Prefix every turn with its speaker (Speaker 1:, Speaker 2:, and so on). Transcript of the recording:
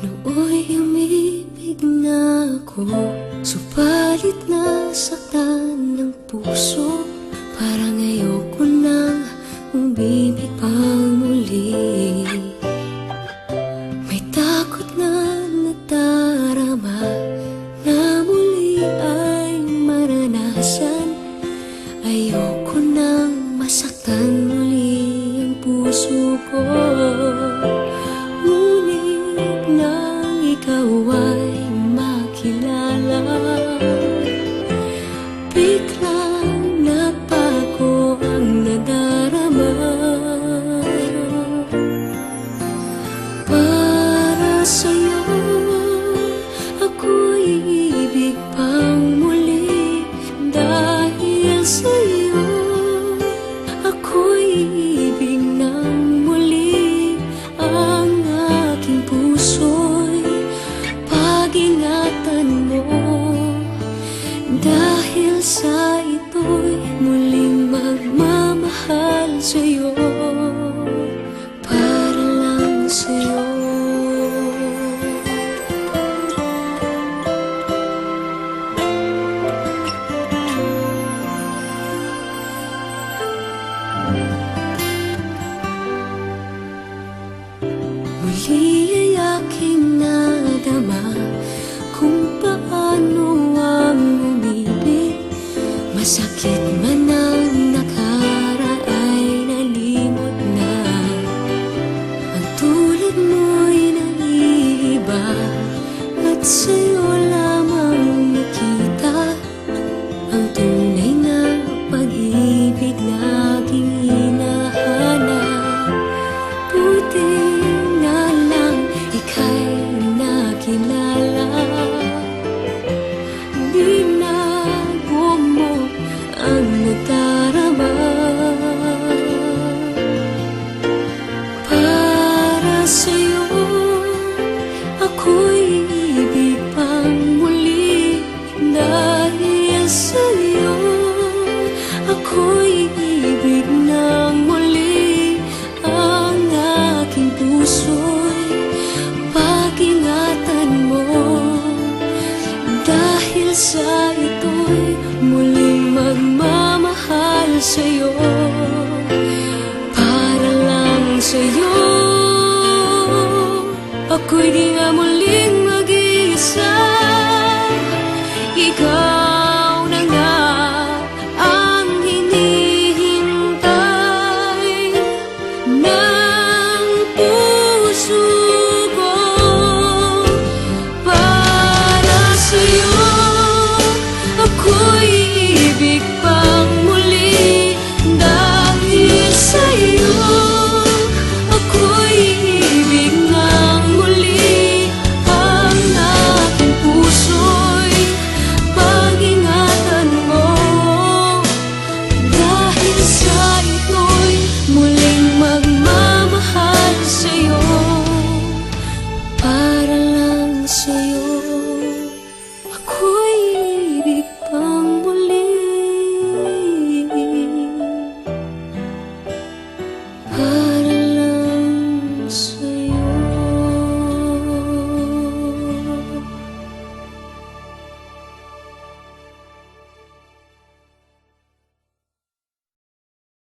Speaker 1: Nooy umibig na ako, subalit nasaktan ng puso. Parang ayoko nang umibig pang muli. May takot na nadarama na muli ay maranasan. Ayoko nang masaktan muli ang puso ko. Ngunit nang ikaw ay makilala, biglang nagbago ang nadarama. Para sa'yo ako'y ibig pang muli. Dahil sa'yo ako'y ibig ng muli. Ang aking puso'y pag-ingatan mo. Dahil sa ito'y muling magmamahal sa'yo, para lang sa'yo. Muli ay aking nadama kung paano ang umibig. Masakit man ang nakaraan nalimot na. Ang tulad mo'y naiiba at sa'yo lamang nakita ang tunay na pag-ibig na aking hinahanap. Buti nga lang ika'y nakilala. Binago mo ang nadarama. Para sa'yo ako'y ibig pang muli. Dahil sa'yo ako'y ibig ng muli. Ang aking puso'y pag-ingatan mo. Dahil sa ito'y muling magmamahal sa'yo, para lang sa'yo. Ako'y di nga muling mag-iisa. Ikaw na nga ang hinihintay ng puso ko. Para sa'yo ako'y ibig pang muli. Dahil sa'yo ako'y ibig ng muli. Ang aking puso'y pag-ingatan mo. Dahil sa ito'y muling magmamahal sa'yo, para lang sa'yo.